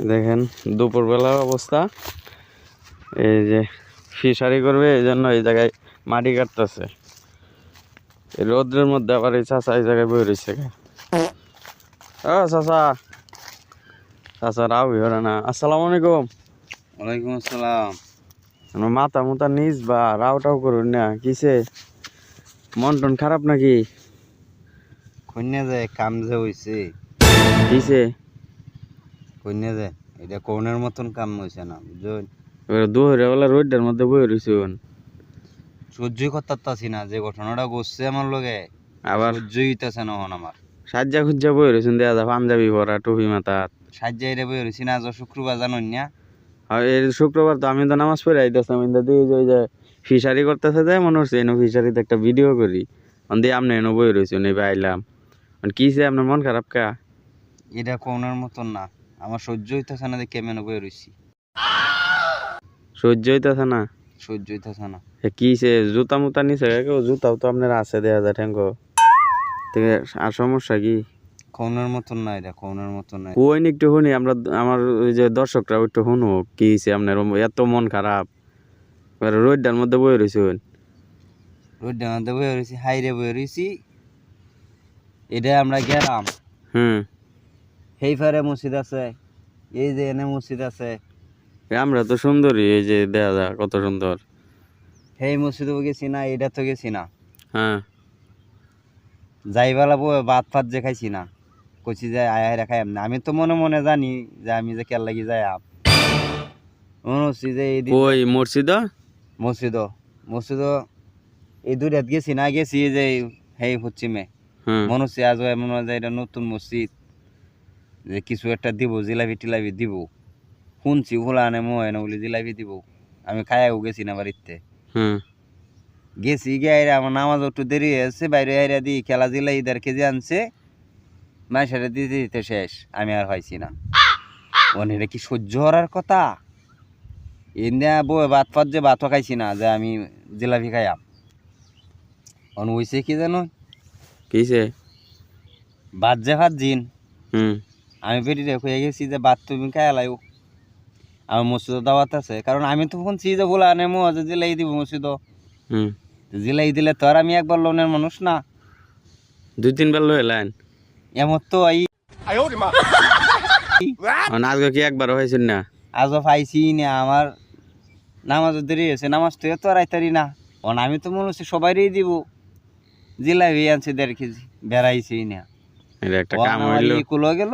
দেখেন দুপুরবেলার অবস্থা, এই যে ফিশারি করবে এই জন্য এই জায়গায় মাটি কাটতেছে। এই রোদ্রের মধ্যে আবার এই চাষা এই জায়গায় বই রয়েছে। ও চাষা, চাষা রাও হরে না। আসসালামু আলাইকুম। ওয়ালাইকুম আসসালাম। মাথা মুথা নিজ বা রাওটাও করুন না, কিসে মন টন খারাপ নাকি? কন্যা যায় কাম যে হইছে, কিসে কন্যা যায় এটা কোনের মতন কাম হইছে না, বুঝছেন? দুহরে বেলা রোদ্রের মধ্যে বই রয়েছুন, সহ্যই করতেছি না যে ঘটনাটা ঘটছে আমার লগে, আবার সহ্যই হইতেছে না এখন আমার। সাজ্জা খুজ্জা বই রয়েছুন, দেখা যায় পাঞ্জাবি পরা টুপি মাথাত। সাজ্জাই রে বই রইছি না, আজ শুক্রবার জানুন না। আর এই শুক্রবার তো আমি তো নামাজ পড়ে আইতেছিলাম, কিন্তু দিয়ে ওই যে ফিশারি করতেছে, তাই মনে হচ্ছে এনে ফিশারিতে একটা ভিডিও করি, দিয়ে আপনি এনে বই রয়েছেন, এবার আইলাম। কিসে আপনার মন খারাপ কা? এটা কোনের মতন না, আমার সহ্য হইতেছে না যে কেমন বই রইছি, সহ্য হইতেছে না। সহ্য হইতেছে না। কিসে জুতা মুতা নিছে কেউ? জুতাও তো আপনার আছে, দেখা যায় ঠেঙ্গ থেকে। আর সমস্যা কি? কোনের মতন না, এটা কোনের মতন না। কই নি একটু শুনি, আমরা আমার ওই যে দর্শকরা একটু শুনুক, কি হয়েছে আপনার এত মন খারাপ? রোডটার মধ্যে বই রয়েছেন, রোডের মধ্যে বই রইছি, হাইরে বই রইছি। এটা আমরা গেলাম, সেই ফারে মসজিদ আছে, এই যে এনে মসজিদ আছে, আমরা তো সুন্দরী, এই যে দেখা যায় কত সুন্দর। সেই মসজিদেও গেছি না, এটা তো গেছি না। হ্যাঁ, যাইবেলা ভাত ফাত যে খাইছি না, কইছি যে আয় আয় খাই না। আমি তো মনে মনে জানি যে আমি যে কেল লাগি যাই মনে হচ্ছি যে এই কই মসজিদ? মসজিদ মসজিদ এই দুই রাত গেছি না, গেছি যে সেই পশ্চিমে। মনে হচ্ছে আজ মনে হয় যে এটা নতুন মসজিদ, যে কিছু একটা দিব, জিলাপি টিলাপি দিব। শুনছি ভোলা আনে মোয় না বলে জিলাপি দিব। আমি খাইয়াও গেছি না বাড়িতে, গেছি গিয়ে আমার নামাজ একটু দেরি হয়েছে, বাইরে আইরা দিই খেলা জিলা ঈদের কেজি আনছে, মায়ের দিতে দিতে শেষ, আমি আর পাইছি না। এটা কি সহ্য হওয়ার কথা? এনে বই ভাত ফাত যে ভাতও খাইছি না, যে আমি জিলাপি খাইয়াম। হইছে কি জানো, কিসে ভাত যে ভাত জিন, আমি বেরি হয়ে গেছি যে ভাত তুমি খাই লাইও। আমার মসজিদ দাওয়াত আছে, কারণ আমি তো শুনছি যে বলে আনে মো যে জিলাই দিব মসজিদ, জিলাই দিলে তো আর আমি একবার লোনের মানুষ না, দুই তিন বার লই এলেন। এমন তো আজকে কি একবার হয়েছেন না? আজও পাইছি না। আমার নামাজও দেরি হয়েছে, নামাজ তো এত রাইতারি না। আমি তো মনে হচ্ছে সবাইরই দিব, জিলাপি আনছে 1.5 কেজি, বেড়াইছি না। এটা একটা কাম হইলো। কুলো গেল,